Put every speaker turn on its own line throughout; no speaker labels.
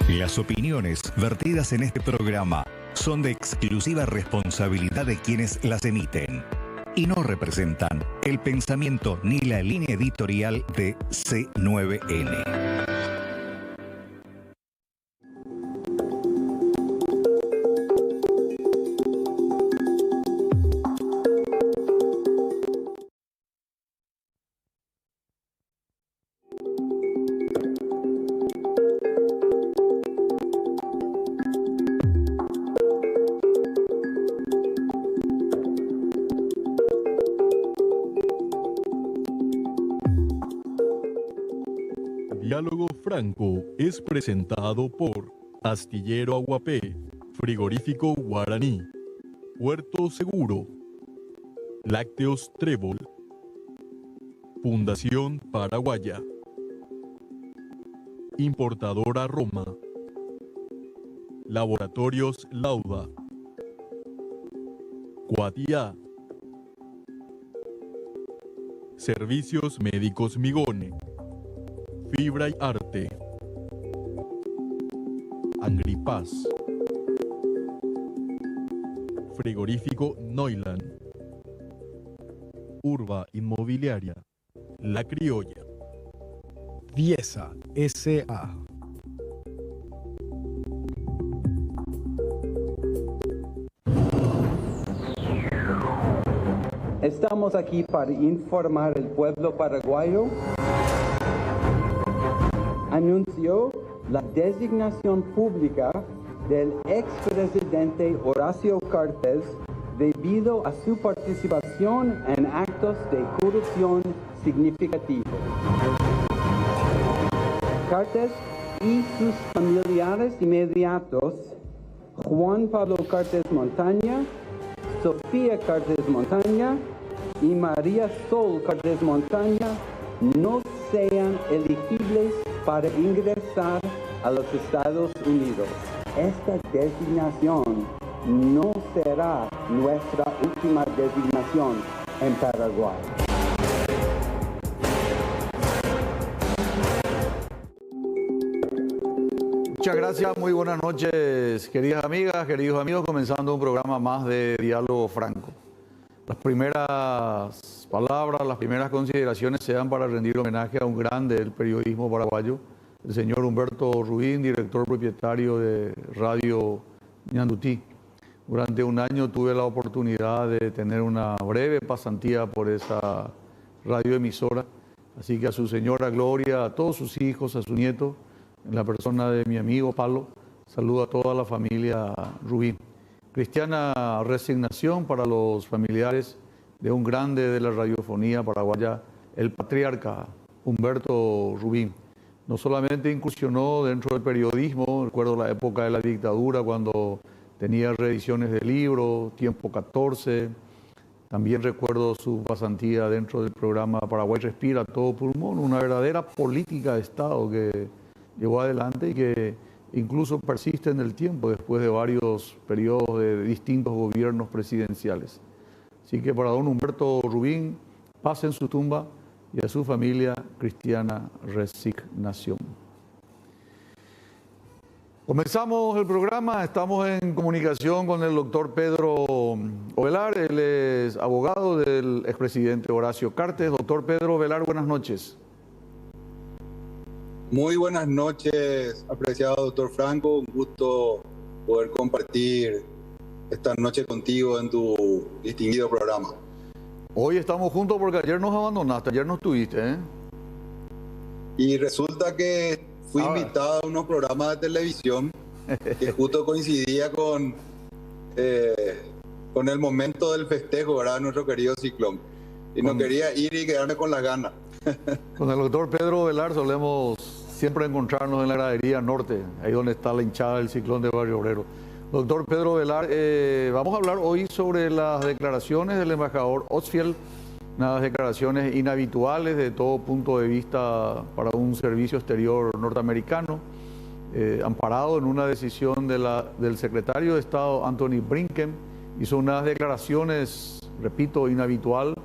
Las opiniones vertidas en este programa son de exclusiva responsabilidad de quienes las emiten y no representan el pensamiento ni la línea editorial de C9N.
Diálogo Franco es presentado por Astillero Aguapé, Frigorífico Guaraní, Puerto Seguro, Lácteos Trébol, Fundación Paraguaya, Importadora Roma, Laboratorios Lauda, Cuatía, Servicios Médicos Migone, Fibra y Arte, Agripaz, Frigorífico Neuland, Urba Inmobiliaria, La Criolla,
Viesa S.A.
Estamos aquí para informar al pueblo paraguayo. Anunció la designación pública del expresidente Horacio Cartes debido a su participación en actos de corrupción significativos. Cartes y sus familiares inmediatos, Juan Pablo Cartes Montaña, Sofía Cartes Montaña y María Sol Cartes Montaña, no sean elegibles para ingresar a los Estados Unidos. Esta designación no será nuestra última designación en Paraguay.
Muchas gracias, muy buenas noches, queridas amigas, queridos amigos, comenzando un programa más de Diálogo Franco. Las primeras palabras, las primeras consideraciones se dan para rendir homenaje a un grande del periodismo paraguayo, el señor Humberto Rubín, director propietario de Radio Ñandutí. Durante un año tuve la oportunidad de tener una breve pasantía por esa radioemisora, así que a su señora Gloria, a todos sus hijos, a su nieto, en la persona de mi amigo Pablo, saludo a toda la familia Rubín. Cristiana resignación para los familiares de un grande de la radiofonía paraguaya, el patriarca Humberto Rubín. No solamente incursionó dentro del periodismo, recuerdo la época de la dictadura cuando tenía reediciones de libros, Tiempo 14, también recuerdo su pasantía dentro del programa Paraguay Respira a todo pulmón, una verdadera política de Estado que llevó adelante y que incluso persiste en el tiempo después de varios periodos de distintos gobiernos presidenciales. Así que para don Humberto Rubín, paz en su tumba y a su familia, cristiana resignación. Comenzamos el programa, estamos en comunicación con el doctor Pedro Ovelar, él es abogado del expresidente Horacio Cartes. Doctor Pedro Ovelar, buenas noches.
Muy buenas noches, apreciado doctor Franco. Un gusto poder compartir esta noche contigo en tu distinguido programa.
Hoy estamos juntos porque ayer nos abandonaste, ayer no estuviste, ¿eh?
Y resulta que fui invitado a unos programas de televisión que justo coincidía con el momento del festejo, ¿verdad? Nuestro querido Ciclón. Y no quería ir y quedarme con las ganas.
Con el doctor Pedro Velar solemos siempre encontrarnos en la gradería norte, ahí donde está la hinchada del Ciclón de Barrio Obrero. Doctor Pedro Velar, vamos a hablar hoy sobre las declaraciones del embajador Ostfeld, unas declaraciones inhabituales de todo punto de vista para un servicio exterior norteamericano, amparado en una decisión del secretario de Estado Anthony Blinken. Hizo unas declaraciones, repito, inhabitual,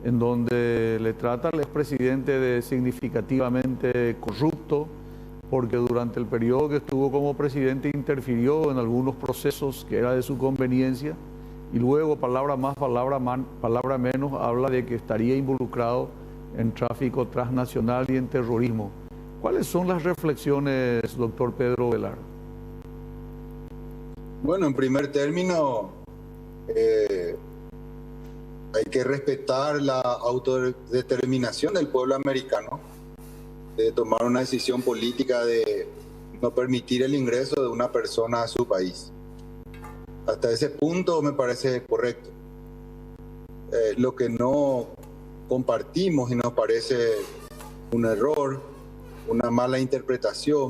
en donde le trata al expresidente de significativamente corrupto, porque durante el periodo que estuvo como presidente interfirió en algunos procesos que era de su conveniencia, y luego, palabra más, palabra menos, habla de que estaría involucrado en tráfico transnacional y en terrorismo. ¿Cuáles son las reflexiones, doctor Pedro Velar?
Bueno, en primer término, hay que respetar la autodeterminación del pueblo americano de tomar una decisión política de no permitir el ingreso de una persona a su país. Hasta ese punto me parece correcto. Lo que no compartimos y nos parece un error, una mala interpretación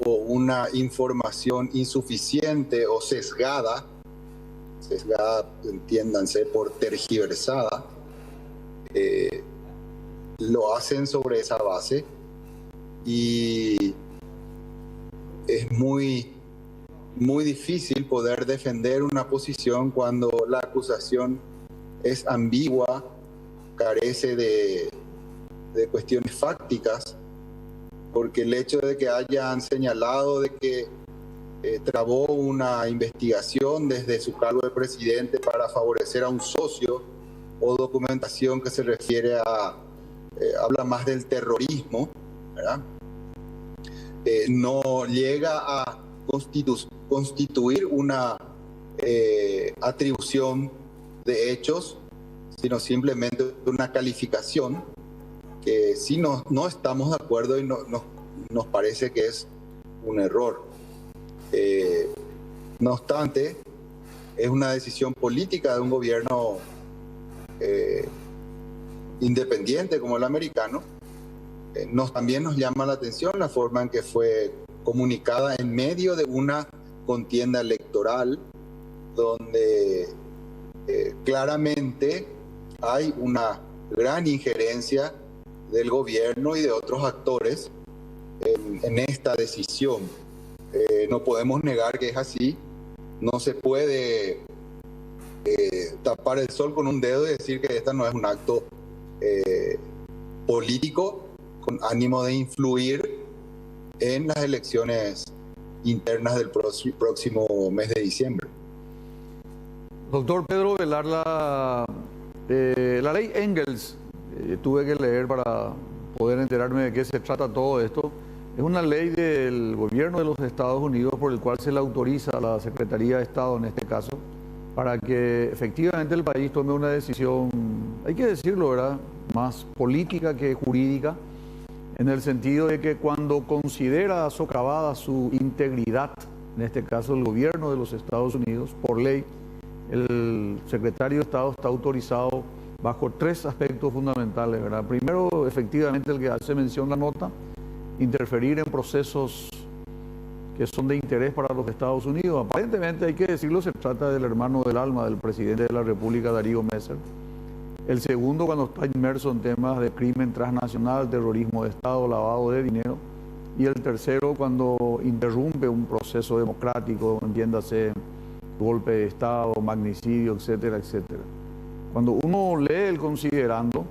o una información insuficiente o sesgada, entiéndanse por tergiversada, lo hacen sobre esa base y es muy difícil poder defender una posición cuando la acusación es ambigua, carece de cuestiones fácticas, porque el hecho de que hayan señalado de que trabó una investigación desde su cargo de presidente para favorecer a un socio o documentación que se refiere a, habla más del terrorismo, ¿verdad? No llega a constituir una atribución de hechos, sino simplemente una calificación que sí no estamos de acuerdo y nos parece que es un error. No obstante, es una decisión política de un gobierno independiente como el americano. También nos llama la atención la forma en que fue comunicada en medio de una contienda electoral donde claramente hay una gran injerencia del gobierno y de otros actores en esta decisión. No podemos negar que es así. No se puede tapar el sol con un dedo y decir que esta no es un acto político con ánimo de influir en las elecciones internas del próximo mes de diciembre.
Doctor Pedro Velar, la ley Engels, tuve que leer para poder enterarme de qué se trata todo esto. Es una ley del gobierno de los Estados Unidos por el cual se le autoriza a la Secretaría de Estado, en este caso, para que efectivamente el país tome una decisión, hay que decirlo, ¿verdad?, más política que jurídica, en el sentido de que cuando considera socavada su integridad, en este caso el gobierno de los Estados Unidos, por ley, el secretario de Estado está autorizado bajo 3 aspectos fundamentales, ¿verdad? Primero, efectivamente, el que hace mención la nota, interferir en procesos que son de interés para los Estados Unidos. Aparentemente, hay que decirlo, se trata del hermano del alma del presidente de la República, Darío Messer. El segundo, cuando está inmerso en temas de crimen transnacional, terrorismo de Estado, lavado de dinero. Y el tercero, cuando interrumpe un proceso democrático, entiéndase, golpe de Estado, magnicidio, etcétera, etcétera. Cuando uno lee el considerando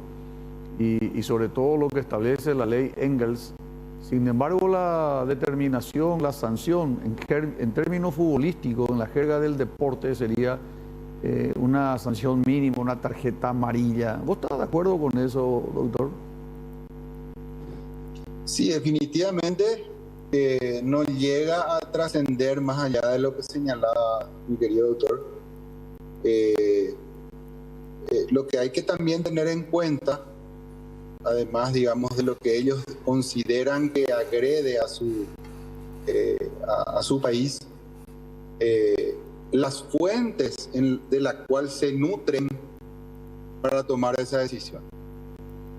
y sobre todo lo que establece la ley Engels, sin embargo, la determinación, la sanción en términos futbolísticos, en la jerga del deporte, sería una sanción mínima, una tarjeta amarilla. ¿Vos estás de acuerdo con eso, doctor?
Sí, definitivamente no llega a trascender más allá de lo que señalaba mi querido doctor. Lo que hay que también tener en cuenta, además, digamos, de lo que ellos consideran que agrede a su país, las fuentes de las cuales se nutren para tomar esa decisión.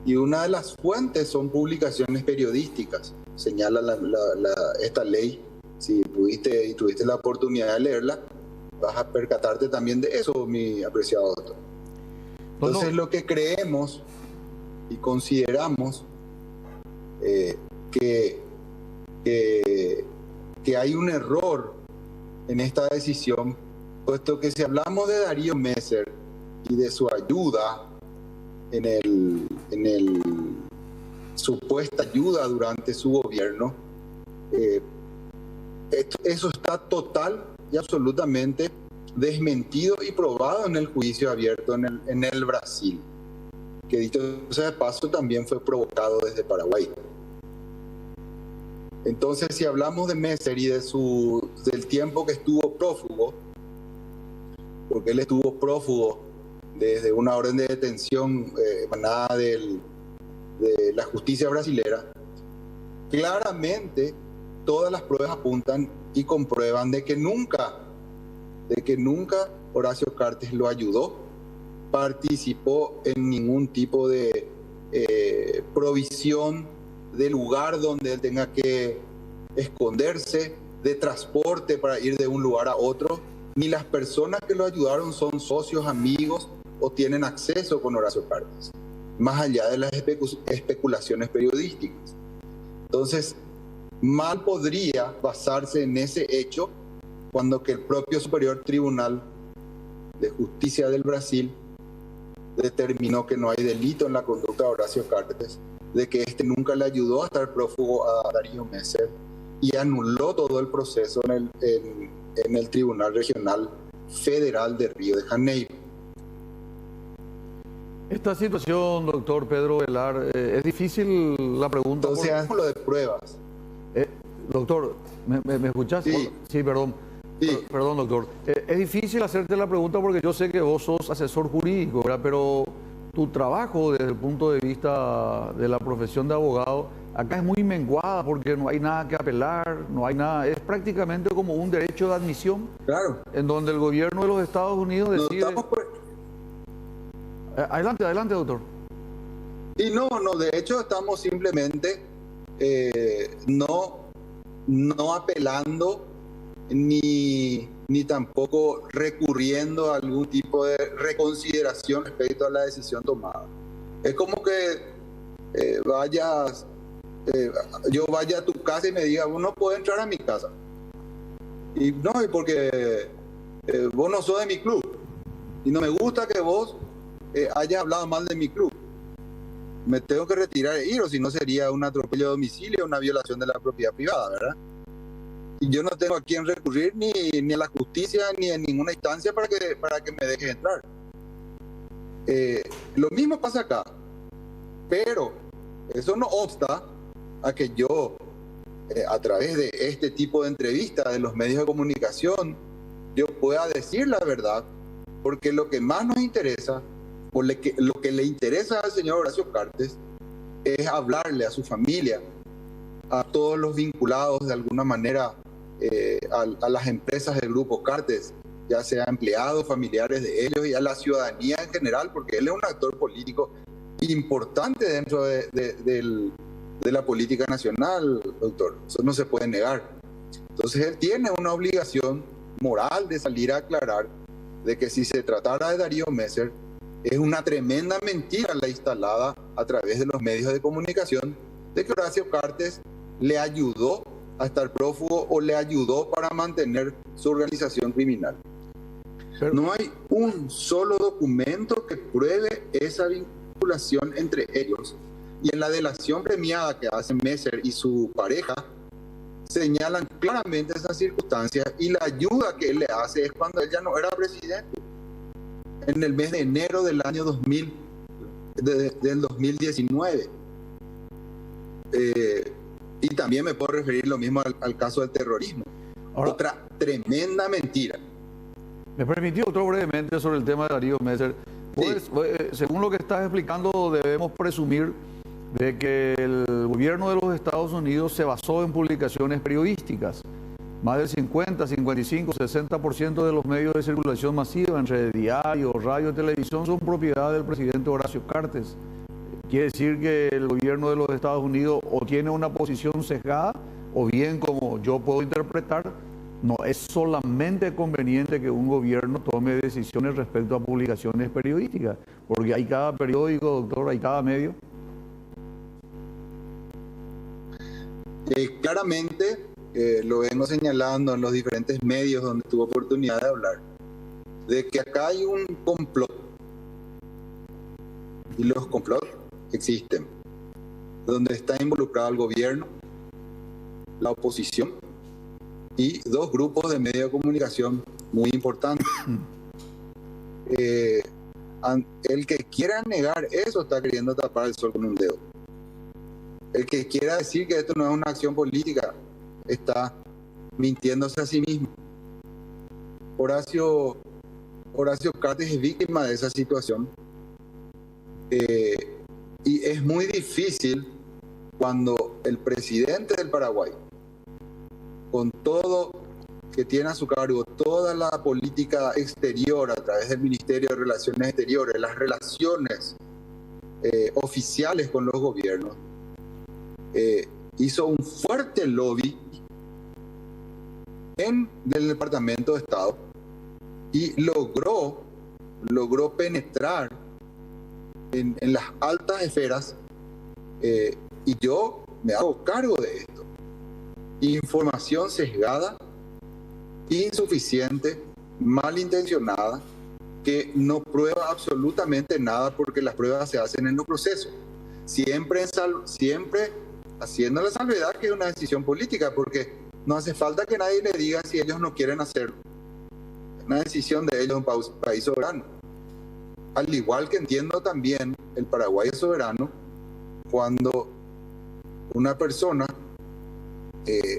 Y una de las fuentes son publicaciones periodísticas, señala esta ley. Si pudiste y tuviste la oportunidad de leerla, vas a percatarte también de eso, mi apreciado doctor. Entonces, lo que creemos y consideramos que hay un error en esta decisión, puesto que si hablamos de Darío Messer y de su ayuda en el supuesta ayuda durante su gobierno, Eso está total y absolutamente desmentido y probado en el juicio abierto en el Brasil, que dicho sea de paso también fue provocado desde Paraguay. Entonces, si hablamos de Messer y del tiempo que estuvo prófugo, porque él estuvo prófugo desde una orden de detención emanada de la justicia brasilera, claramente todas las pruebas apuntan y comprueban de que nunca Horacio Cartes lo ayudó, participó en ningún tipo de provisión de lugar donde él tenga que esconderse, de transporte para ir de un lugar a otro, ni las personas que lo ayudaron son socios, amigos o tienen acceso con Horacio Cartes, más allá de las especulaciones periodísticas. Entonces, mal podría basarse en ese hecho cuando que el propio Superior Tribunal de Justicia del Brasil determinó que no hay delito en la conducta de Horacio Cartes, de que este nunca le ayudó a estar prófugo a Darío Messer y anuló todo el proceso en el Tribunal Regional Federal de Río de Janeiro.
Esta situación, doctor Pedro Velar, es difícil la pregunta.
Entonces, lo de pruebas.
Doctor, ¿me escuchás? Sí, perdón.
Sí.
Perdón, doctor. Es difícil hacerte la pregunta porque yo sé que vos sos asesor jurídico, ¿verdad? Pero tu trabajo desde el punto de vista de la profesión de abogado acá es muy menguada porque no hay nada que apelar, no hay nada, es prácticamente como un derecho de admisión.
Claro.
En donde el gobierno de los Estados Unidos decide... Adelante, doctor.
Y no, de hecho estamos simplemente no apelando ni tampoco recurriendo a algún tipo de reconsideración respecto a la decisión tomada. Es como que yo vaya a tu casa y me diga, vos no puedes entrar a mi casa. Y porque vos no sos de mi club. Y no me gusta que vos hayas hablado mal de mi club. Me tengo que retirar e ir, o si no sería un atropello de domicilio, una violación de la propiedad privada, ¿verdad? Y yo no tengo a quién recurrir ni a la justicia ni en ninguna instancia para que me dejes entrar. Lo mismo pasa acá, pero eso no obsta a que yo, a través de este tipo de entrevistas de los medios de comunicación, yo pueda decir la verdad, porque lo que más nos interesa, o lo que le interesa al señor Horacio Cartes, es hablarle a su familia, a todos los vinculados de alguna manera a las empresas del Grupo Cartes, ya sea empleados, familiares de ellos y a la ciudadanía en general, porque él es un actor político importante dentro de la política nacional, doctor. Eso no se puede negar. Entonces él tiene una obligación moral de salir a aclarar de que si se tratara de Darío Messer, es una tremenda mentira la instalada a través de los medios de comunicación de que Horacio Cartes le ayudó a estar prófugo o le ayudó para mantener su organización criminal. Pero no hay un solo documento que pruebe esa vinculación entre ellos. Y en la delación premiada que hacen Messer y su pareja, señalan claramente esas circunstancias, y la ayuda que él le hace es cuando él ya no era presidente, en el mes de enero del año 2019. Y también me puedo referir lo mismo al caso del terrorismo. Ahora, otra tremenda mentira.
Me permitió otro brevemente sobre el tema de Darío Messer. Pues, según lo que estás explicando, debemos presumir de que el gobierno de los Estados Unidos se basó en publicaciones periodísticas. Más del 50, 55, 60% de los medios de circulación masiva, entre diarios, radio y televisión, son propiedad del presidente Horacio Cartes. Quiere decir que el gobierno de los Estados Unidos o tiene una posición sesgada, o bien, como yo puedo interpretar, no es solamente conveniente que un gobierno tome decisiones respecto a publicaciones periodísticas, porque hay cada periódico, doctor, hay cada medio.
Claramente lo vengo señalando en los diferentes medios donde tuve oportunidad de hablar, de que acá hay un complot, y los complots existen, donde está involucrado el gobierno, la oposición y dos grupos de medios de comunicación muy importantes. El que quiera negar eso está queriendo tapar el sol con un dedo. El que quiera decir que esto no es una acción política está mintiéndose a sí mismo. Horacio Cartes es víctima de esa situación. Y es muy difícil cuando el presidente del Paraguay, con todo que tiene a su cargo, toda la política exterior a través del Ministerio de Relaciones Exteriores, las relaciones oficiales con los gobiernos, hizo un fuerte lobby en el Departamento de Estado y logró penetrar en las altas esferas, y yo me hago cargo de esto. Información sesgada, insuficiente, malintencionada, que no prueba absolutamente nada porque las pruebas se hacen en los procesos. Siempre haciendo la salvedad que es una decisión política, porque no hace falta que nadie le diga si ellos no quieren hacerlo. Es una decisión de ellos, un país soberano. Al igual que entiendo también el Paraguay es soberano cuando una persona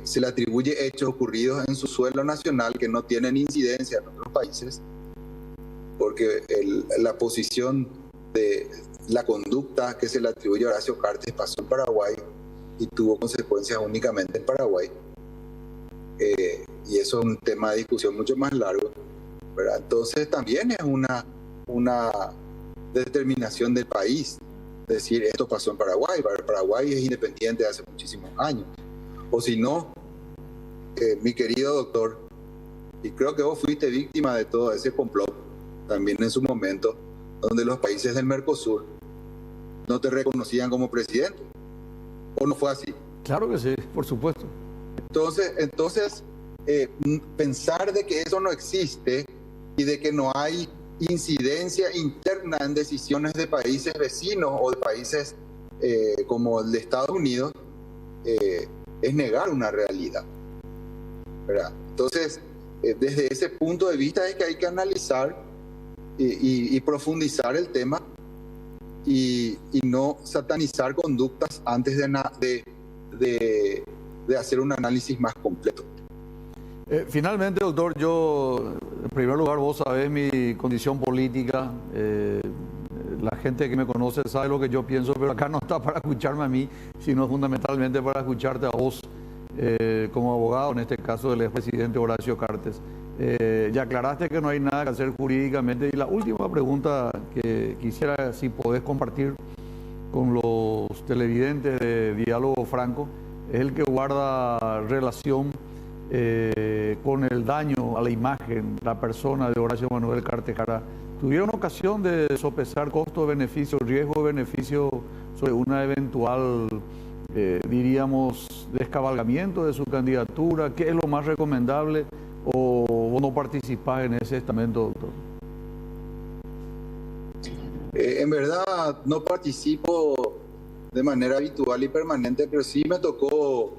se le atribuye hechos ocurridos en su suelo nacional que no tienen incidencia en otros países, porque la posición de la conducta que se le atribuye a Horacio Cartes pasó en Paraguay y tuvo consecuencias únicamente en Paraguay. Y eso es un tema de discusión mucho más largo, ¿verdad? Entonces también es una determinación del país decir esto pasó en Paraguay. Paraguay es independiente hace muchísimos años. O si no, mi querido doctor, y creo que vos fuiste víctima de todo ese complot también en su momento, donde los países del Mercosur no te reconocían como presidente. ¿O no fue así?
Claro que sí, por supuesto.
Entonces pensar de que eso no existe y de que no hay incidencia interna en decisiones de países vecinos o de países como el de Estados Unidos es negar una realidad, ¿verdad? Entonces, desde ese punto de vista es que hay que analizar y profundizar el tema y no satanizar conductas antes de hacer un análisis más completo.
Finalmente, doctor, yo, en primer lugar, vos sabés mi condición política. La gente que me conoce sabe lo que yo pienso, pero acá no está para escucharme a mí, sino fundamentalmente para escucharte a vos como abogado, en este caso del expresidente Horacio Cartes. Ya aclaraste que no hay nada que hacer jurídicamente. Y la última pregunta que quisiera, si podés compartir con los televidentes de Diálogo Franco, es el que guarda relación con el daño a la imagen, la persona de Horacio Manuel Cartes Jara. ¿Tuvieron ocasión de sopesar costo-beneficio, riesgo-beneficio sobre una eventual, diríamos, descabalgamiento de su candidatura? ¿Qué es lo más recomendable? ¿O no participás en ese estamento, doctor?
En verdad no participo de manera habitual y permanente, pero sí me tocó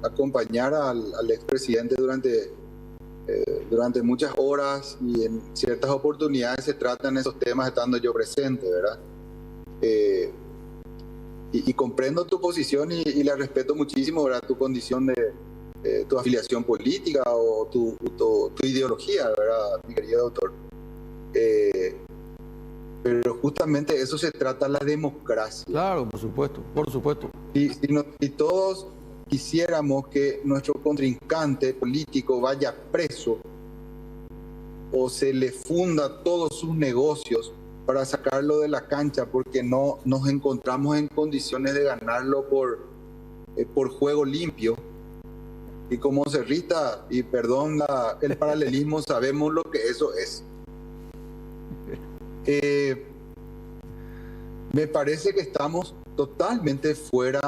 acompañar al expresidente durante muchas horas, y en ciertas oportunidades se tratan esos temas estando yo presente, ¿verdad? Y comprendo tu posición y la respeto muchísimo, ¿verdad? Tu condición de tu afiliación política o tu ideología, ¿verdad, mi querido doctor? Pero justamente eso se trata la democracia.
Claro, por supuesto, por supuesto.
Y todos quisiéramos que nuestro contrincante político vaya preso o se le funda todos sus negocios para sacarlo de la cancha porque no nos encontramos en condiciones de ganarlo por juego limpio. Y como cerrita, y perdón el paralelismo, sabemos lo que eso es. Me parece que estamos totalmente fuera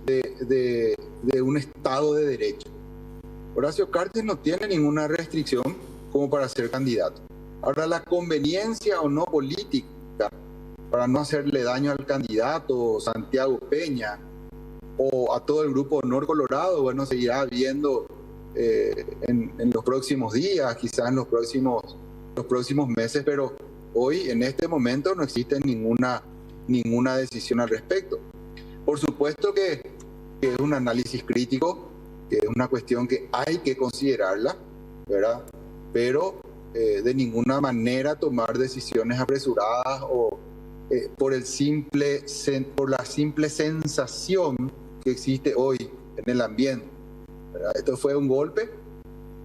de un Estado de Derecho. Horacio Cartes no tiene ninguna restricción como para ser candidato. Ahora, la conveniencia o no política para no hacerle daño al candidato Santiago Peña o a todo el grupo Honor Colorado, bueno, seguirá viendo en los próximos días, quizás en los próximos meses, pero hoy, en este momento, no existe ninguna decisión al respecto. Por supuesto que es un análisis crítico, que es una cuestión que hay que considerarla, ¿verdad? Pero de ninguna manera tomar decisiones apresuradas o por la simple sensación que existe hoy en el ambiente, ¿verdad? Esto fue un golpe,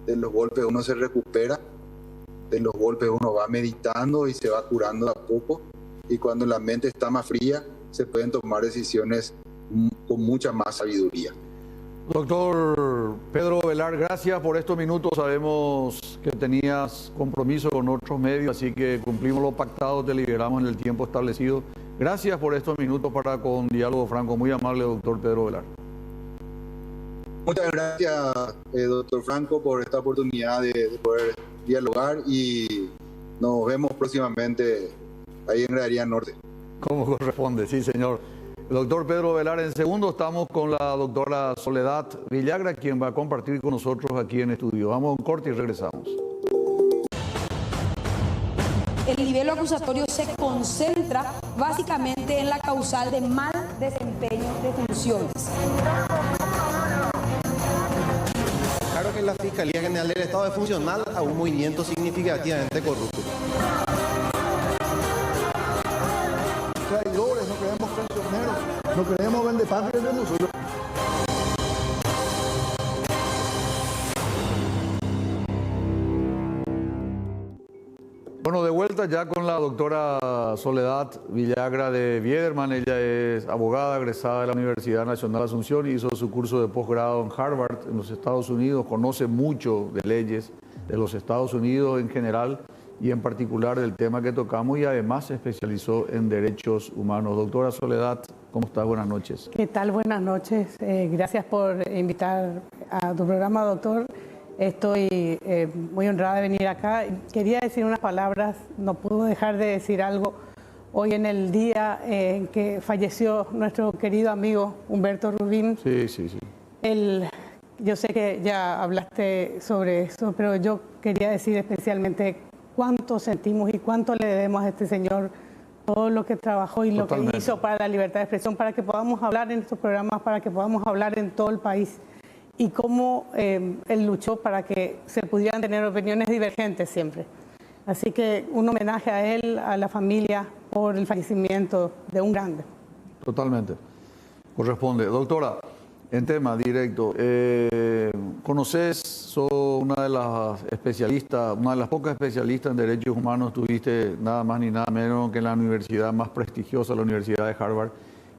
de los golpes uno se recupera, de los golpes uno va meditando y se va curando a poco, y cuando la mente está más fría se pueden tomar decisiones con mucha más sabiduría.
Doctor Pedro Velar, gracias por estos minutos. Sabemos que tenías compromiso con otros medios, así que cumplimos lo pactado, te liberamos en el tiempo establecido. Gracias por estos minutos para con Diálogo Franco. Muy amable, doctor Pedro Velar.
Muchas gracias, doctor Franco, por esta oportunidad de poder dialogar, y nos vemos próximamente ahí en Gradería Norte.
Como corresponde, sí, señor. Doctor Pedro Velar, en segundo estamos con la doctora Soledad Villagra, quien va a compartir con nosotros aquí en estudio. Vamos a un corte y regresamos.
El nivel acusatorio se concentra básicamente en la causal de mal desempeño de funciones.
Claro que la Fiscalía General del Estado es funcional a un movimiento significativamente corrupto.
Traidores, no queremos traicioneros, no queremos vendepatrias de nosotros.
Bueno, de vuelta ya con la doctora Soledad Villagra de Biederman. Ella es abogada egresada de la Universidad Nacional de Asunción y hizo su curso de posgrado en Harvard, en los Estados Unidos. Conoce mucho de leyes de los Estados Unidos en general y en particular del tema que tocamos, y además se especializó en derechos humanos. Doctora Soledad, ¿cómo está? Buenas noches.
¿Qué tal? Buenas noches. Gracias por invitar a tu programa, doctor. Estoy muy honrada de venir acá. Quería decir unas palabras, no puedo dejar de decir algo. Hoy en el día en que falleció nuestro querido amigo Humberto Rubín.
Sí.
Yo sé que ya hablaste sobre eso, pero yo quería decir especialmente cuánto sentimos y cuánto le debemos a este señor, todo lo que trabajó y lo que hizo para la libertad de expresión, para que podamos hablar en estos programas, para que podamos hablar en todo el país, y cómo él luchó para que se pudieran tener opiniones divergentes siempre. Así que un homenaje a él, a la familia, por el fallecimiento de un grande.
Totalmente. Corresponde. Doctora, en tema directo, conoces, sos una de las especialistas, una de las pocas especialistas en derechos humanos, tuviste nada más ni nada menos que en la universidad más prestigiosa, la Universidad de Harvard,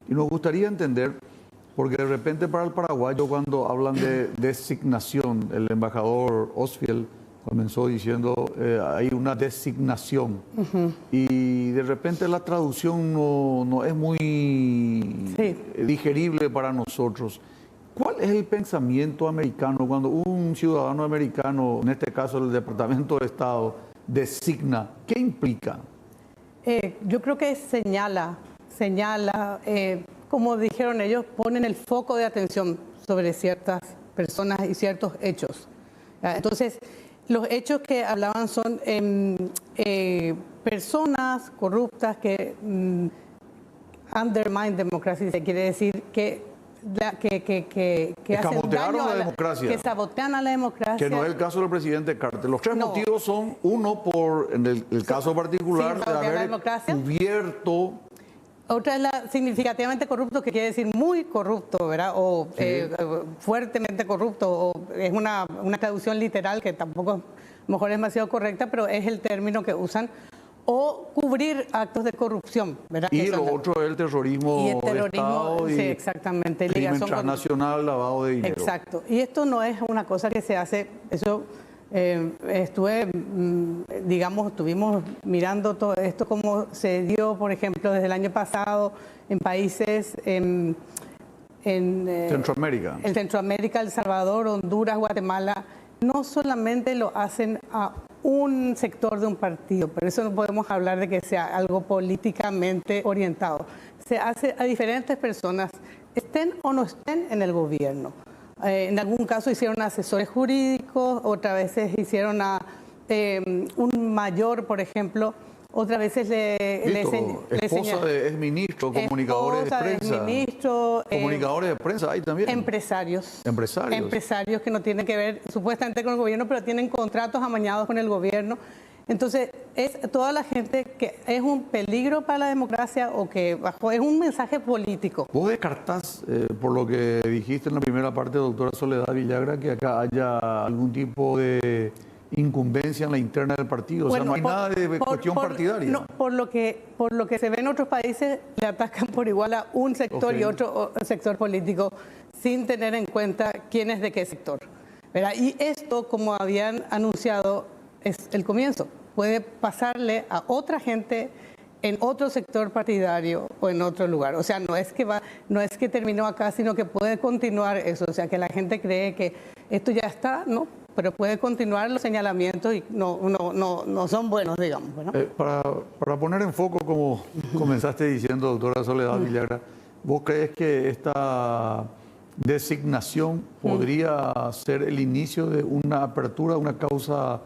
y nos gustaría entender, porque de repente para el paraguayo cuando hablan de designación, el embajador Osfield comenzó diciendo hay una designación, y de repente la traducción no es muy digerible para nosotros. ¿Cuál es el pensamiento americano cuando un ciudadano americano, en este caso el Departamento de Estado, designa? ¿Qué implica?
Yo creo que señala, como dijeron ellos, ponen el foco de atención sobre ciertas personas y ciertos hechos. Entonces, los hechos que hablaban son personas corruptas que undermine democracia, se quiere decir que hacen daño a la democracia, que sabotean a la democracia.
Que no es el caso del presidente Carter. Los tres motivos son, uno, en el caso particular de haber cubierto.
Otra es la significativamente corrupto, que quiere decir muy corrupto, ¿verdad? O fuertemente corrupto, o es una traducción literal que tampoco a lo mejor es demasiado correcta, pero es el término que usan. O cubrir actos de corrupción, ¿verdad?
Y lo otro es el terrorismo,
y el terrorismo
de Estado,
sí, exactamente.
Crimen transnacional, lavado de dinero.
Exacto. Y esto no es una cosa que se hace, eso estuvimos mirando todo esto, cómo se dio, por ejemplo, desde el año pasado en países en
Centroamérica.
En Centroamérica, El Salvador, Honduras, Guatemala. No solamente lo hacen a un sector de un partido, por eso no podemos hablar de que sea algo políticamente orientado. Se hace a diferentes personas estén o no estén en el gobierno. En algún caso hicieron asesores jurídicos, otras veces hicieron a un mayor, por ejemplo, otras veces
esposa de exministro, comunicadores de prensa. Comunicadores de prensa hay también.
Empresarios.
Empresarios.
Empresarios que no tienen que ver supuestamente con el gobierno, pero tienen contratos amañados con el gobierno. Entonces, es toda la gente que es un peligro para la democracia o que es un mensaje político.
¿Vos descartás, por lo que dijiste en la primera parte, doctora Soledad Villagra, que acá haya algún tipo de incumbencia en la interna del partido?
Bueno,
o sea, no hay nada de cuestión partidaria.
No, por lo que se ve en otros países, le atacan por igual a un sector y otro sector político sin tener en cuenta quién es de qué sector, ¿verdad? Y esto, como habían anunciado, es el comienzo. Puede pasarle a otra gente en otro sector partidario o en otro lugar. O sea, no es que terminó acá, sino que puede continuar eso. O sea, que la gente cree que esto ya está, ¿no? Pero puede continuar los señalamientos y no son buenos, digamos. ¿No?
Para poner en foco, como comenzaste diciendo, doctora Soledad Villagra, ¿vos crees que esta designación podría ser el inicio de una apertura, una causa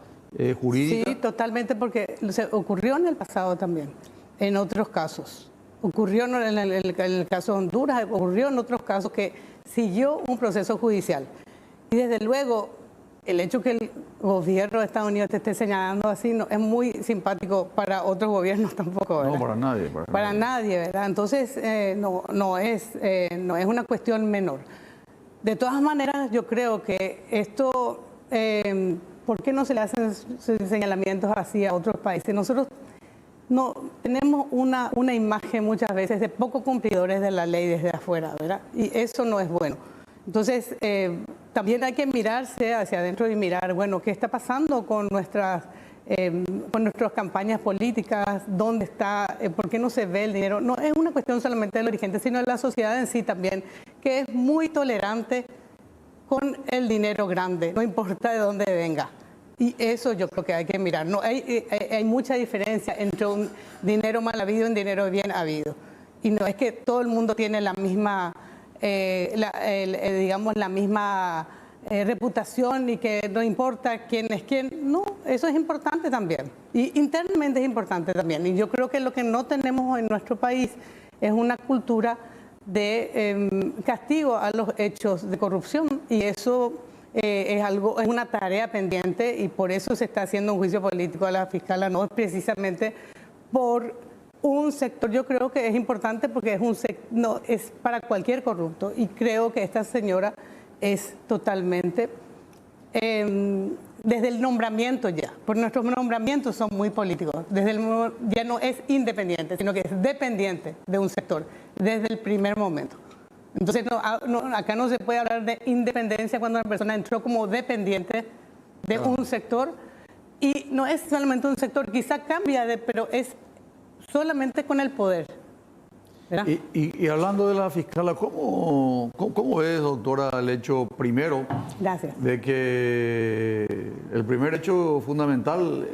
jurídica?
Sí, totalmente, porque ocurrió en el pasado también, en otros casos. Ocurrió en el caso de Honduras, ocurrió en otros casos que siguió un proceso judicial. Y desde luego, el hecho que el gobierno de Estados Unidos te esté señalando así no es muy simpático para otros gobiernos tampoco, ¿verdad?
No, para nadie.
Para nadie, ¿verdad? Entonces, no es una cuestión menor. De todas maneras, yo creo que esto, ¿por qué no se le hacen señalamientos así a otros países? Nosotros no tenemos una imagen muchas veces de poco cumplidores de la ley desde afuera, ¿verdad? Y eso no es bueno. Entonces, también hay que mirarse hacia adentro y mirar, bueno, ¿qué está pasando con nuestras campañas políticas? ¿Dónde está? ¿Por qué no se ve el dinero? No es una cuestión solamente de los dirigentes, sino de la sociedad en sí también, que es muy tolerante con el dinero grande, no importa de dónde venga. Y eso yo creo que hay que mirar. No, hay mucha diferencia entre un dinero mal habido y un dinero bien habido. Y no es que todo el mundo tiene la misma... digamos, la misma reputación y que no importa quién es quién. No, eso es importante también. Y internamente es importante también. Y yo creo que lo que no tenemos en nuestro país es una cultura de castigo a los hechos de corrupción. Y eso es una tarea pendiente y por eso se está haciendo un juicio político a la fiscal, no precisamente por un sector. Yo creo que es importante porque es para cualquier corrupto y creo que esta señora es totalmente, desde el nombramiento ya, porque nuestros nombramientos son muy políticos, ya no es independiente, sino que es dependiente de un sector, desde el primer momento. Entonces acá no se puede hablar de independencia cuando una persona entró como dependiente de un sector y no es solamente un sector, quizá cambia, pero es solamente con el poder.
Y hablando de la fiscala, ¿cómo es, doctora, el hecho primero?
Gracias.
De que el primer hecho fundamental,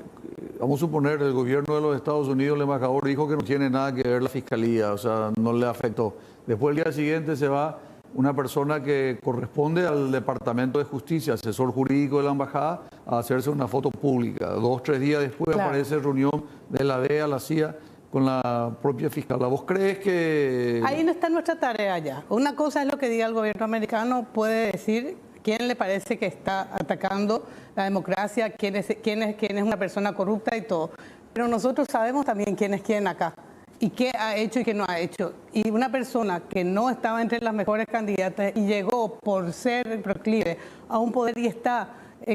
vamos a suponer, el gobierno de los Estados Unidos, el embajador dijo que no tiene nada que ver la fiscalía, o sea, no le afectó. Después, el día siguiente, se va una persona que corresponde al Departamento de Justicia, asesor jurídico de la embajada, a hacerse una foto pública. 2 o 3 días después aparece reunión de la DEA, la CIA, con la propia fiscal. ¿Vos crees que...?
Ahí no está nuestra tarea ya. Una cosa es lo que diga el gobierno americano, puede decir quién le parece que está atacando la democracia, quién es una persona corrupta y todo. Pero nosotros sabemos también quién es quién acá y qué ha hecho y qué no ha hecho. Y una persona que no estaba entre las mejores candidatas y llegó por ser proclive a un poder y está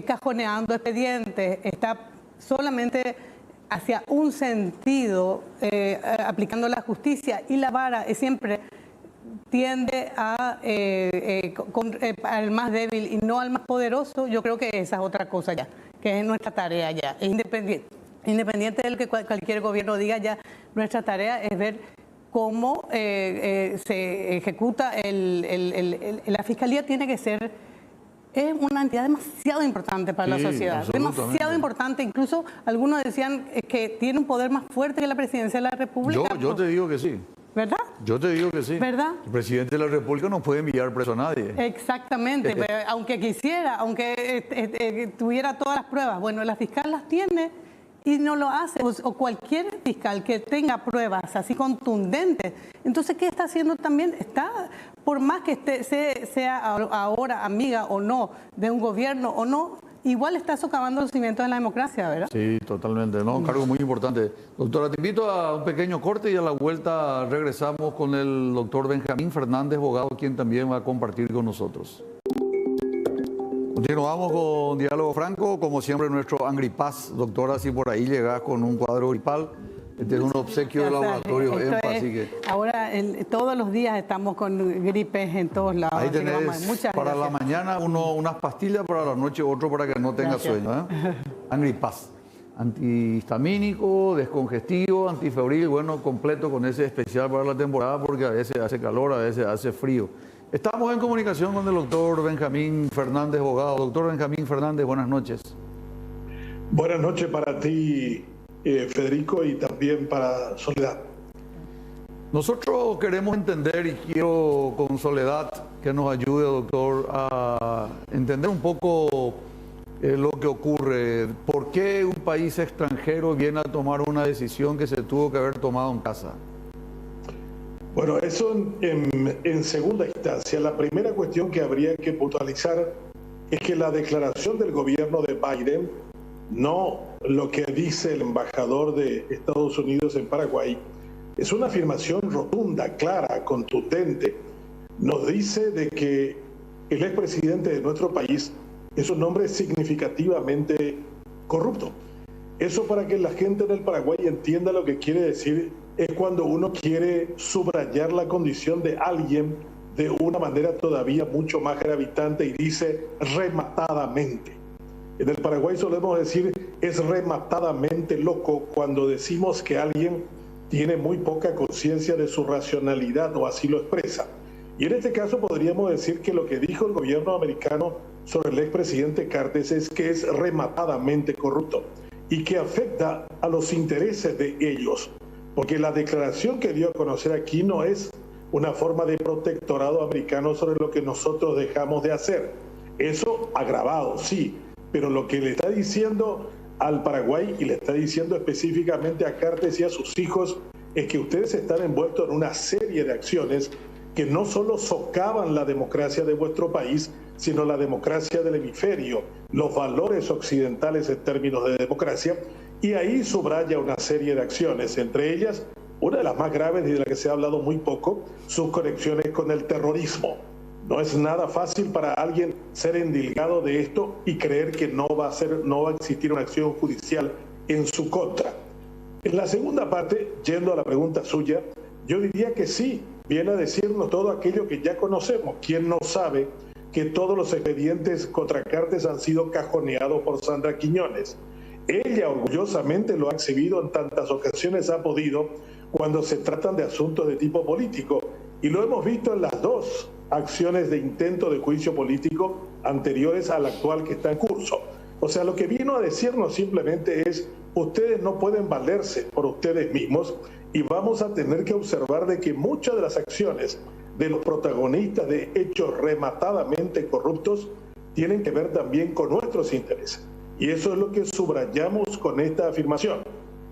cajoneando expedientes, está solamente hacia un sentido, aplicando la justicia, y la vara siempre tiende al más débil y no al más poderoso. Yo creo que esa es otra cosa ya, que es nuestra tarea ya, es independiente de lo que cualquier gobierno diga, ya nuestra tarea es ver cómo se ejecuta. La fiscalía tiene que ser... Es una entidad demasiado importante para la sociedad, demasiado importante. Incluso algunos decían que tiene un poder más fuerte que la presidencia de la República.
Yo te digo que sí.
¿verdad?
Yo te digo que sí.
¿Verdad?
El presidente de la República no puede enviar preso a nadie.
Exactamente, pero aunque quisiera, aunque tuviera todas las pruebas, bueno, la fiscal las tiene y no lo hace, o cualquier fiscal que tenga pruebas así contundentes. Entonces, ¿qué está haciendo también? Está, por más que sea ahora amiga o no de un gobierno o no, igual está socavando los cimientos de la democracia, ¿verdad?
Sí, totalmente, ¿no? Un cargo muy importante. Doctora, te invito a un pequeño corte y a la vuelta regresamos con el doctor Benjamín Fernández, abogado, quien también va a compartir con nosotros. Continuamos con Diálogo Franco, como siempre nuestro Angry Pass. Doctora, si por ahí llegás con un cuadro gripal, este es un obsequio del laboratorio EMPA, así que...
Ahora, todos los días estamos con gripes en todos lados.
Ahí tenés
muchas
para
gracias.
la mañana unas pastillas, para la noche otro para que no tenga sueño. Angry Pass, antihistamínico, descongestivo, antifebril, bueno, completo con ese especial para la temporada porque a veces hace calor, a veces hace frío. Estamos en comunicación con el doctor Benjamín Fernández, abogado. Doctor Benjamín Fernández, buenas noches.
Buenas noches para ti, Federico, y también para Soledad.
Nosotros queremos entender, y quiero con Soledad que nos ayude, doctor, a entender un poco lo que ocurre. ¿Por qué un país extranjero viene a tomar una decisión que se tuvo que haber tomado en casa?
Bueno, eso en segunda instancia. La primera cuestión que habría que puntualizar es que la declaración del gobierno de Biden, no lo que dice el embajador de Estados Unidos en Paraguay, es una afirmación rotunda, clara, contundente. Nos dice de que el expresidente de nuestro país es un hombre significativamente corrupto. Eso, para que la gente en el Paraguay entienda lo que quiere decir, es cuando uno quiere subrayar la condición de alguien de una manera todavía mucho más gravitante y dice rematadamente. En el Paraguay solemos decir es rematadamente loco cuando decimos que alguien tiene muy poca conciencia de su racionalidad, o así lo expresa. Y en este caso podríamos decir que lo que dijo el gobierno americano sobre el expresidente Cartes es que es rematadamente corrupto y que afecta a los intereses de ellos. Porque la declaración que dio a conocer aquí no es una forma de protectorado americano sobre lo que nosotros dejamos de hacer. Eso agravado, sí, pero lo que le está diciendo al Paraguay y le está diciendo específicamente a Cartes y a sus hijos es que ustedes están envueltos en una serie de acciones que no solo socavan la democracia de vuestro país, sino la democracia del hemisferio, los valores occidentales en términos de democracia. Y ahí subraya una serie de acciones, entre ellas, una de las más graves y de la que se ha hablado muy poco, sus conexiones con el terrorismo. No es nada fácil para alguien ser endilgado de esto y creer que no va a existir una acción judicial en su contra. En la segunda parte, yendo a la pregunta suya, yo diría que sí, viene a decirnos todo aquello que ya conocemos. ¿Quién no sabe que todos los expedientes contra Cartes han sido cajoneados por Sandra Quiñones? Ella orgullosamente lo ha exhibido en tantas ocasiones ha podido cuando se tratan de asuntos de tipo político, y lo hemos visto en las dos acciones de intento de juicio político anteriores a la actual que está en curso. O sea, lo que vino a decirnos simplemente es: ustedes no pueden valerse por ustedes mismos, y vamos a tener que observar de que muchas de las acciones de los protagonistas de hechos rematadamente corruptos tienen que ver también con nuestros intereses. Y eso es lo que subrayamos con esta afirmación,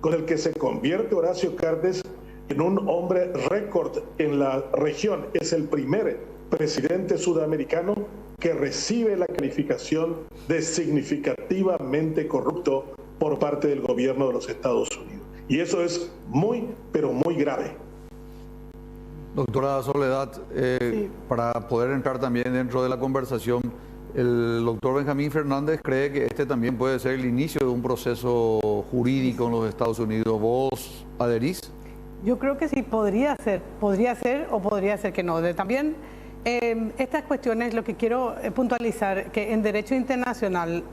con el que se convierte Horacio Cartes en un hombre récord en la región. Es el primer presidente sudamericano que recibe la calificación de significativamente corrupto por parte del gobierno de los Estados Unidos. Y eso es muy, pero muy grave.
Doctora Soledad, sí, para poder entrar también dentro de la conversación, el doctor Benjamín Fernández cree que este también puede ser el inicio de un proceso jurídico en los Estados Unidos. ¿Vos adherís?
Yo creo que sí, podría ser o podría ser que no. También estas cuestiones, lo que quiero puntualizar, que en derecho internacional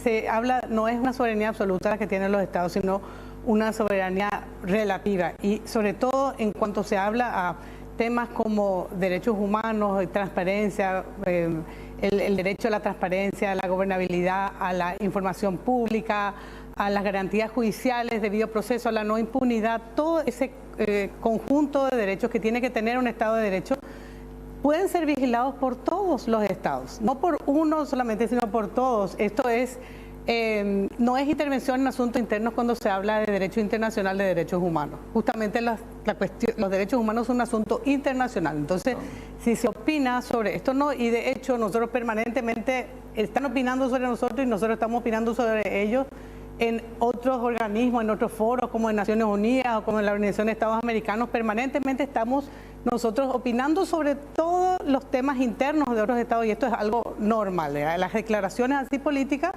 se habla, no es una soberanía absoluta la que tienen los estados, sino una soberanía relativa, y sobre todo en cuanto se habla a temas como derechos humanos y transparencia, el derecho a la transparencia, a la gobernabilidad, a la información pública, a las garantías judiciales, debido proceso, a la no impunidad. Todo ese conjunto de derechos que tiene que tener un Estado de Derecho, pueden ser vigilados por todos los estados, no por uno solamente, sino por todos. Esto es, no es intervención en asuntos internos cuando se habla de derecho internacional de derechos humanos. Justamente los derechos humanos son un asunto internacional. Entonces, si se opina sobre esto, no, y de hecho nosotros permanentemente están opinando sobre nosotros y nosotros estamos opinando sobre ellos en otros organismos, en otros foros como en Naciones Unidas o como en la Organización de Estados Americanos. Permanentemente estamos nosotros opinando sobre todos los temas internos de otros estados y esto es algo normal. Las declaraciones así políticas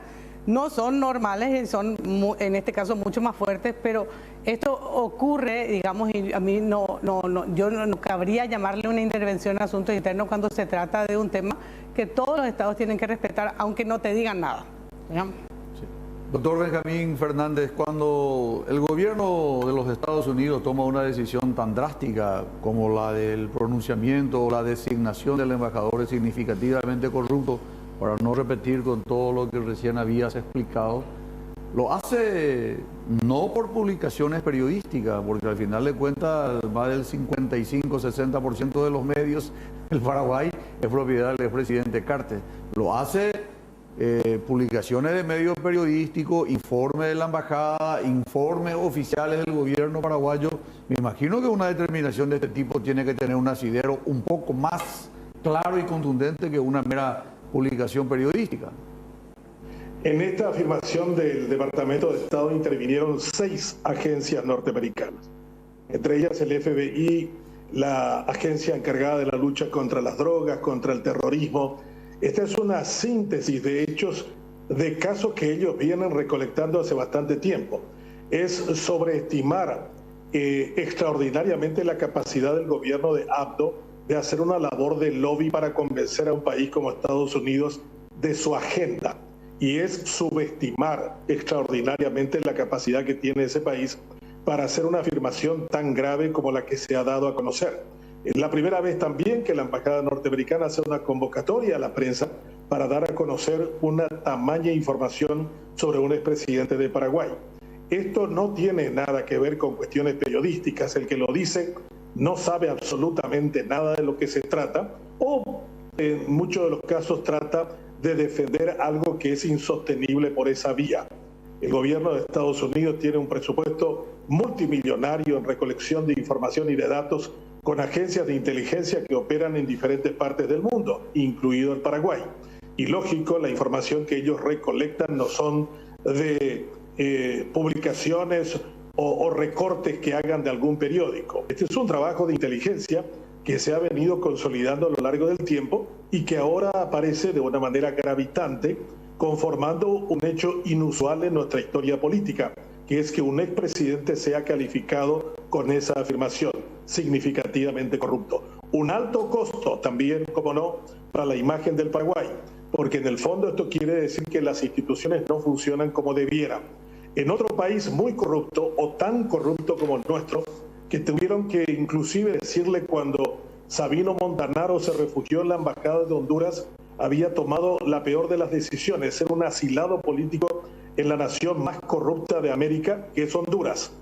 no son normales, son en este caso mucho más fuertes, pero esto ocurre, digamos, y a mí yo no cabría llamarle una intervención en asuntos internos cuando se trata de un tema que todos los estados tienen que respetar, aunque no te digan nada. ¿Verdad?
Doctor Benjamín Fernández, cuando el gobierno de los Estados Unidos toma una decisión tan drástica como la del pronunciamiento o la designación del embajador significativamente corrupto, para no repetir con todo lo que recién habías explicado, lo hace no por publicaciones periodísticas, porque al final de cuentas más del 55-60% de los medios del Paraguay es propiedad del expresidente Cartes. Lo hace publicaciones de medios periodísticos, informes de la embajada, informes oficiales del gobierno paraguayo. Me imagino que una determinación de este tipo tiene que tener un asidero un poco más claro y contundente que una mera publicación periodística.
En esta afirmación del Departamento de Estado intervinieron 6 agencias norteamericanas, entre ellas el FBI, la agencia encargada de la lucha contra las drogas, contra el terrorismo. Esta es una síntesis de hechos de casos que ellos vienen recolectando hace bastante tiempo. Es sobreestimar extraordinariamente la capacidad del gobierno de Abdo de hacer una labor de lobby para convencer a un país como Estados Unidos de su agenda. Y es subestimar extraordinariamente la capacidad que tiene ese país para hacer una afirmación tan grave como la que se ha dado a conocer. Es la primera vez también que la embajada norteamericana hace una convocatoria a la prensa para dar a conocer una tamaña información sobre un expresidente de Paraguay. Esto no tiene nada que ver con cuestiones periodísticas. El que lo dice no sabe absolutamente nada de lo que se trata o en muchos de los casos trata de defender algo que es insostenible por esa vía. El gobierno de Estados Unidos tiene un presupuesto multimillonario en recolección de información y de datos con agencias de inteligencia que operan en diferentes partes del mundo, incluido el Paraguay. Y lógico, la información que ellos recolectan no son de publicaciones o recortes que hagan de algún periódico. Este es un trabajo de inteligencia que se ha venido consolidando a lo largo del tiempo y que ahora aparece de una manera gravitante, conformando un hecho inusual en nuestra historia política, que es que un expresidente sea calificado con esa afirmación, significativamente corrupto. Un alto costo también, como no, para la imagen del Paraguay, porque en el fondo esto quiere decir que las instituciones no funcionan como debieran. En otro país muy corrupto o tan corrupto como el nuestro, que tuvieron que inclusive decirle cuando Sabino Montanaro se refugió en la embajada de Honduras, había tomado la peor de las decisiones, ser un asilado político en la nación más corrupta de América, que es Honduras.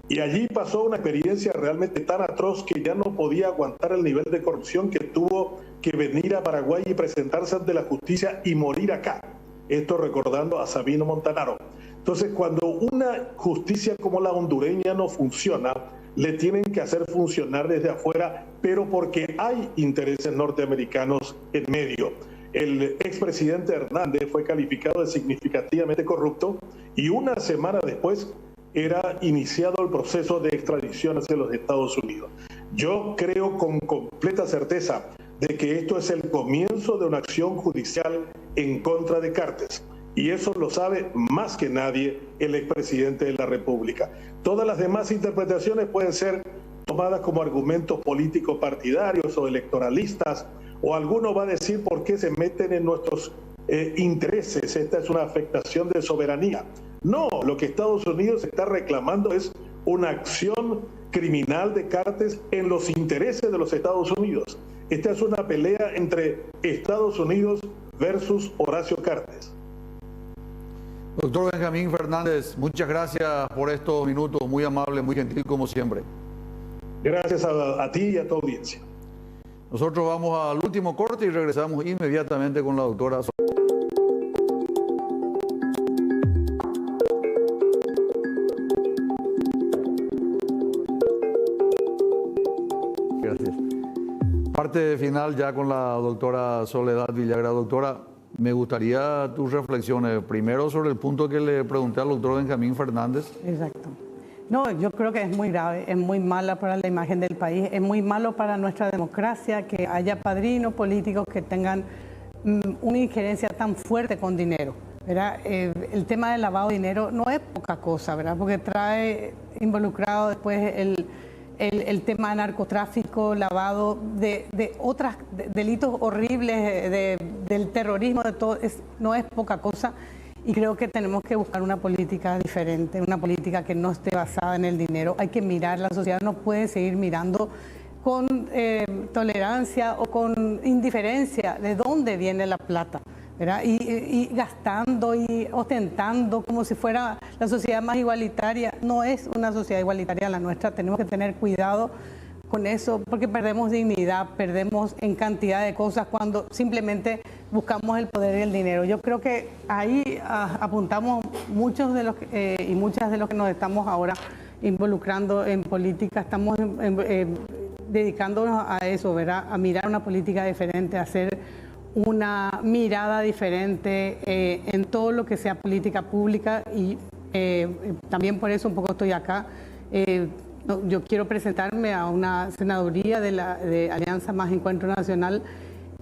Y allí pasó una experiencia realmente tan atroz que ya no podía aguantar el nivel de corrupción, que tuvo que venir a Paraguay y presentarse ante la justicia y morir acá. Esto recordando a Sabino Montanaro. Entonces, cuando una justicia como la hondureña no funciona, le tienen que hacer funcionar desde afuera, pero porque hay intereses norteamericanos en medio. El expresidente Hernández fue calificado de significativamente corrupto y una semana después era iniciado el proceso de extradición hacia los Estados Unidos. Yo creo con completa certeza de que esto es el comienzo de una acción judicial en contra de Cartes. Y eso lo sabe más que nadie el expresidente de la República. Todas las demás interpretaciones pueden ser tomadas como argumentos políticos partidarios o electoralistas, o alguno va a decir por qué se meten en nuestros intereses. Esta es una afectación de soberanía. No, lo que Estados Unidos está reclamando es una acción criminal de Cartes en los intereses de los Estados Unidos. Esta es una pelea entre Estados Unidos versus Horacio Cartes.
Doctor Benjamín Fernández, muchas gracias por estos minutos, muy amable, muy gentil como siempre.
Gracias a ti y a tu audiencia.
Nosotros vamos al último corte y regresamos inmediatamente con la doctora. Gracias. Parte final ya con la doctora Soledad Villagra. Doctora, me gustaría tus reflexiones. Primero sobre el punto que le pregunté al doctor Benjamín Fernández.
Exacto. No, yo creo que es muy grave, es muy mala para la imagen del país, es muy malo para nuestra democracia que haya padrinos políticos que tengan una injerencia tan fuerte con dinero, ¿verdad? El tema del lavado de dinero no es poca cosa, ¿verdad? Porque trae involucrado después el tema de narcotráfico, lavado de otros delitos horribles, del terrorismo, de todo, no es poca cosa. Y creo que tenemos que buscar una política diferente, una política que no esté basada en el dinero. Hay que mirar, la sociedad no puede seguir mirando con tolerancia o con indiferencia de dónde viene la plata, ¿verdad? Y gastando y ostentando como si fuera la sociedad más igualitaria. No es una sociedad igualitaria la nuestra, tenemos que tener cuidado con eso, porque perdemos dignidad, perdemos en cantidad de cosas cuando simplemente buscamos el poder y el dinero. Yo creo que ahí apuntamos muchos de los y muchas de los que nos estamos ahora involucrando en política, estamos dedicándonos a eso, ¿verdad? A mirar una política diferente, a hacer una mirada diferente en todo lo que sea política pública y también por eso un poco estoy acá. Yo quiero presentarme a una senaduría de Alianza Más Encuentro Nacional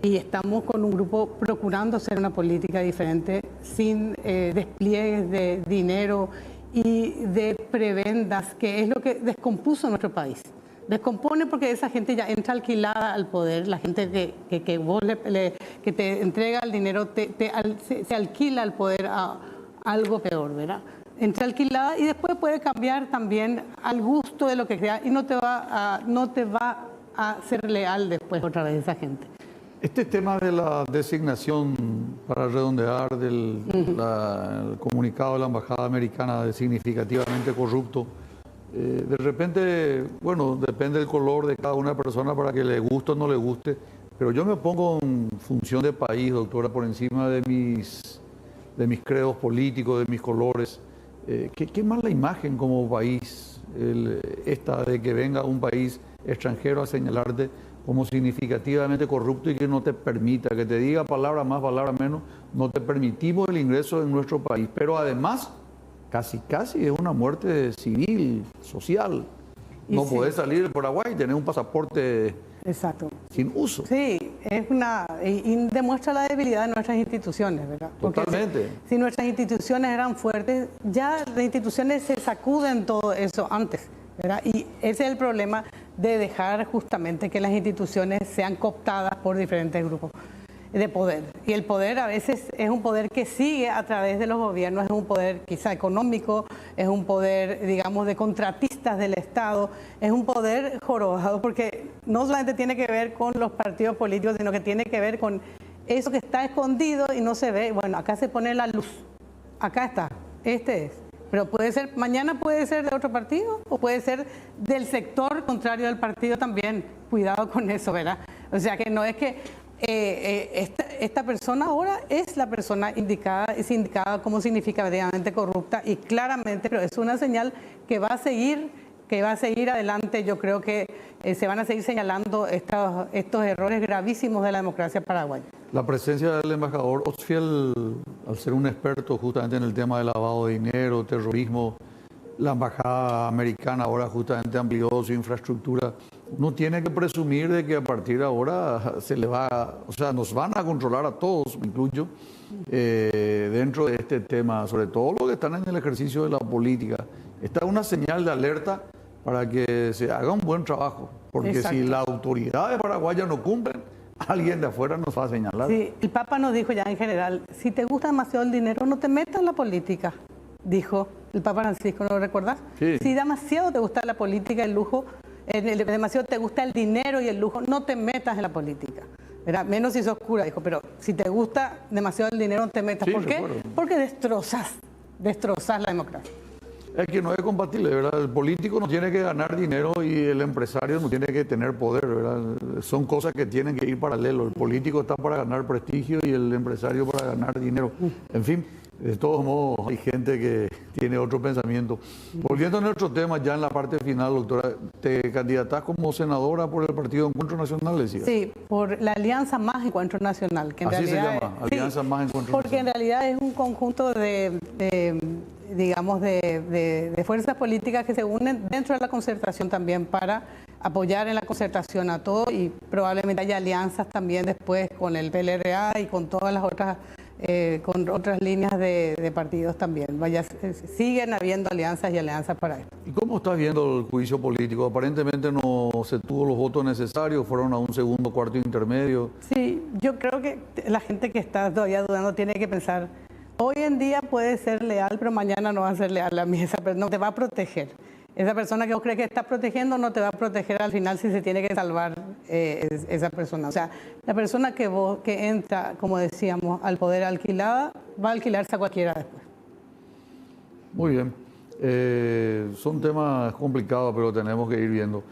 y estamos con un grupo procurando hacer una política diferente sin despliegues de dinero y de prebendas, que es lo que descompuso nuestro país. Descompone porque esa gente ya entra alquilada al poder, la gente que vos que te entrega el dinero se alquila al poder a algo peor, ¿verdad? Entra alquilada y después puede cambiar también al gusto de lo que crea y no te va a ser leal después otra vez esa gente.
Este tema de la designación, para redondear, del comunicado de la Embajada Americana de significativamente corrupto, de repente, bueno, depende del color de cada una persona para que le guste o no le guste, pero yo me pongo en función de país, doctora, por encima de mis credos políticos, de mis colores. ¿Qué mala imagen como país esta de que venga un país extranjero a señalarte como significativamente corrupto y que no te permita, que te diga palabra más, palabra menos, no te permitimos el ingreso en nuestro país, pero además casi es una muerte civil, social. No podés salir del Paraguay y tener un pasaporte
exacto sin
uso.
Sí, y demuestra la debilidad de nuestras instituciones, ¿verdad? Porque
totalmente.
Si nuestras instituciones eran fuertes, ya las instituciones se sacuden todo eso antes, ¿verdad? Y ese es el problema de dejar justamente que las instituciones sean cooptadas por diferentes grupos de poder. Y el poder a veces es un poder que sigue a través de los gobiernos, es un poder quizá económico, es un poder, digamos, de contratistas del Estado, es un poder jorobado, porque no solamente tiene que ver con los partidos políticos, sino que tiene que ver con eso que está escondido y no se ve. Bueno, acá se pone la luz, acá está, este es. Pero puede ser, mañana puede ser de otro partido o puede ser del sector contrario del partido también. Cuidado con eso, ¿verdad? O sea que no es que esta persona ahora es la persona indicada, es indicada como significativamente corrupta y claramente, pero es una señal que va a seguir adelante. Yo creo que se van a seguir señalando estos errores gravísimos de la democracia paraguaya.
La presencia del embajador Osfield, al ser un experto justamente en el tema del lavado de dinero, terrorismo, la embajada americana ahora justamente amplió su infraestructura. Uno tiene que presumir de que a partir de ahora nos van a controlar a todos, me incluyo, dentro de este tema, sobre todo los que están en el ejercicio de la política. Esta es una señal de alerta para que se haga un buen trabajo, porque exacto, si las autoridades paraguayas no cumplen, alguien de afuera nos va a señalar.
Sí, el Papa nos dijo ya en general, si te gusta demasiado el dinero, no te metas en la política, dijo el Papa Francisco, ¿no lo recordás?
Sí.
Si demasiado te gusta la política, el lujo, demasiado te gusta el dinero y el lujo, no te metas en la política. ¿Verdad? Menos si sos cura, dijo, pero si te gusta demasiado el dinero, no te metas.
Sí,
¿por qué? Porque destrozas la democracia.
Es que no es compatible, ¿verdad? El político no tiene que ganar dinero y el empresario no tiene que tener poder, ¿verdad? Son cosas que tienen que ir paralelo. El político está para ganar prestigio y el empresario para ganar dinero. En fin, de todos modos hay gente que tiene otro pensamiento. Volviendo a nuestro tema, ya en la parte final, doctora, ¿te candidatás como senadora por el Partido Encuentro Nacional, decía?
Sí, por la Alianza Más Encuentro Nacional. Que en
Así se
realidad
llama, Alianza Más Encuentro
porque
Nacional.
en realidad es un conjunto digamos, de fuerzas políticas que se unen dentro de la concertación también para apoyar en la concertación a todo, y probablemente haya alianzas también después con el PLRA y con todas las otras, con otras líneas de partidos también. Siguen habiendo alianzas y alianzas para esto.
¿Y cómo estás viendo el juicio político? Aparentemente no se tuvo los votos necesarios, fueron a un segundo, cuarto intermedio.
Sí, yo creo que la gente que está todavía dudando tiene que pensar, hoy en día puede ser leal, pero mañana no va a ser leal a mí, no te va a proteger. Esa persona que vos crees que está protegiendo no te va a proteger al final si se tiene que salvar esa persona. O sea, la persona que entra, como decíamos, al poder alquilada, va a alquilarse a cualquiera después.
Muy bien. Son temas complicados, pero tenemos que ir viendo.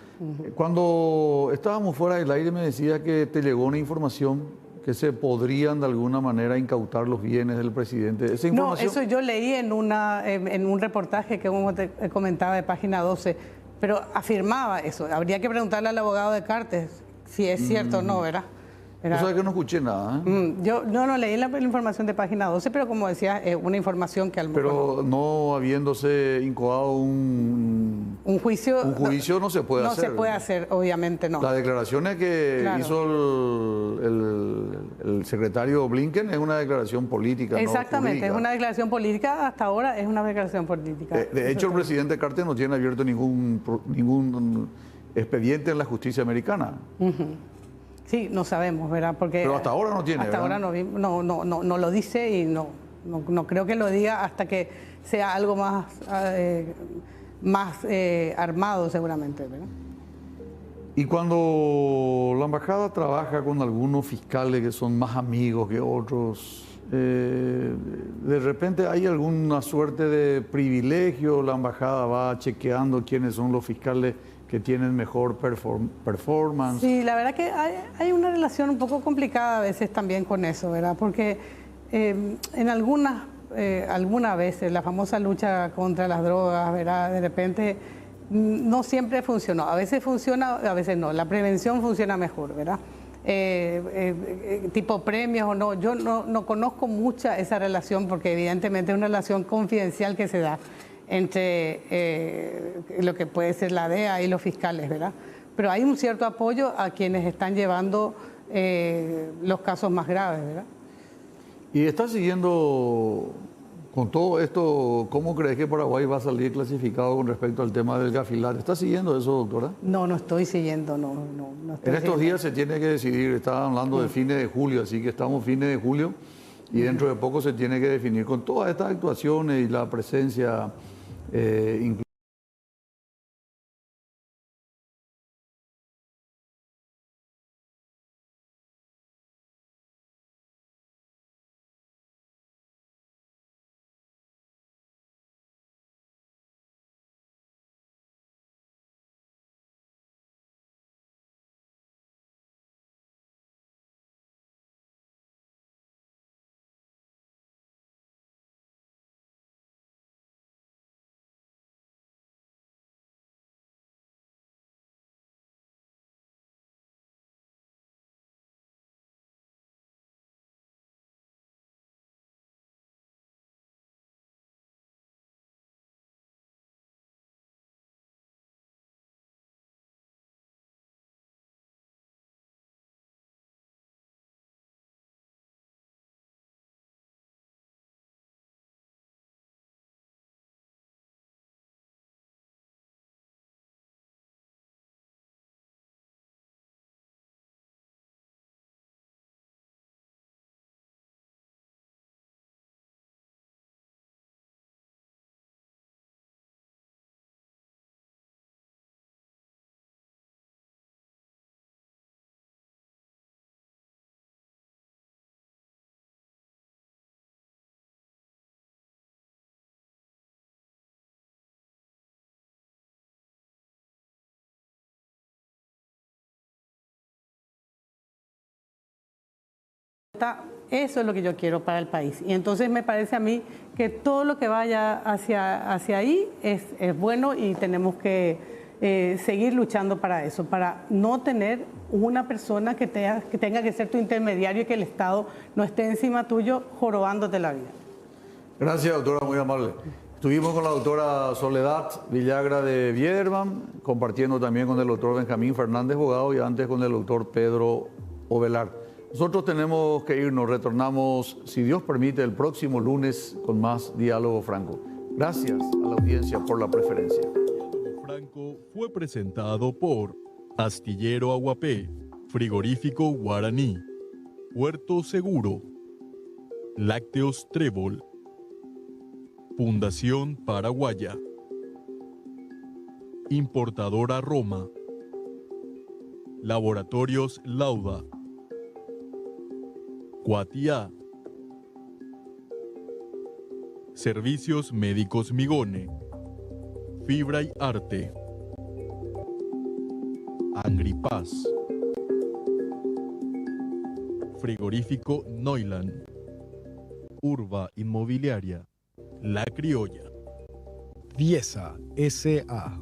Cuando estábamos fuera del aire me decía que te llegó una información que se podrían de alguna manera incautar los bienes del presidente. ¿Esa información?
No, eso yo leí en un reportaje que como te comentaba de Página 12, pero afirmaba eso. Habría que preguntarle al abogado de Cartes si es cierto o no, ¿verdad?
O sea que no escuché nada.
Yo no leí la información de Página 12, pero como decía, es una información que al menos...
Pero no habiéndose incoado un
juicio...
Un juicio no se puede hacer.
No se puede hacer, obviamente no.
Las declaraciones que hizo el secretario Blinken es una declaración política.
Exactamente,
no
es una declaración política, hasta ahora es una declaración política.
De hecho, el presidente Carter no tiene abierto ningún expediente en la justicia americana.
Sí, no sabemos, ¿verdad? Porque
pero hasta ahora no tiene,
hasta
¿verdad?
ahora no lo dice y no creo que lo diga hasta que sea algo más armado seguramente, ¿verdad?
Y cuando la embajada trabaja con algunos fiscales que son más amigos que otros, de repente hay alguna suerte de privilegio, la embajada va chequeando quiénes son los fiscales que tienen mejor performance.
Sí, la verdad que hay una relación un poco complicada a veces también con eso, ¿verdad? Porque en algunas veces la famosa lucha contra las drogas, ¿verdad? De repente no siempre funcionó. A veces funciona, a veces no. La prevención funciona mejor, ¿verdad? Tipo premios o no. Yo no conozco mucha esa relación porque evidentemente es una relación confidencial que se da entre lo que puede ser la DEA y los fiscales, ¿verdad? Pero hay un cierto apoyo a quienes están llevando los casos más graves, ¿verdad?
Y está siguiendo con todo esto, ¿cómo crees que Paraguay va a salir clasificado con respecto al tema del gafilat? ¿Está siguiendo eso, doctora?
No estoy siguiendo, no estoy
En estos días se tiene que decidir, estaba hablando de fines de julio, así que estamos fines de julio y dentro de poco se tiene que definir con todas estas actuaciones y la presencia incluso
Eso es lo que yo quiero para el país. Y entonces me parece a mí que todo lo que vaya hacia ahí es bueno y tenemos que seguir luchando para eso, para no tener una persona que tenga que ser tu intermediario y que el Estado no esté encima tuyo jorobándote la vida.
Gracias, doctora, muy amable. Estuvimos con la doctora Soledad Villagra de Biederman, compartiendo también con el doctor Benjamín Fernández Bogado y antes con el doctor Pedro Ovelar. Nosotros tenemos que irnos, retornamos, si Dios permite, el próximo lunes con más Diálogo Franco. Gracias a la audiencia por la preferencia.
Diálogo Franco fue presentado por Astillero Aguapé, Frigorífico Guaraní, Puerto Seguro, Lácteos Trébol, Fundación Paraguaya, Importadora Roma, Laboratorios Lauda, Cuatía, Servicios Médicos Migone, Fibra y Arte, Angripaz, Frigorífico Neuland, Urba Inmobiliaria, La Criolla,
Viesa S.A.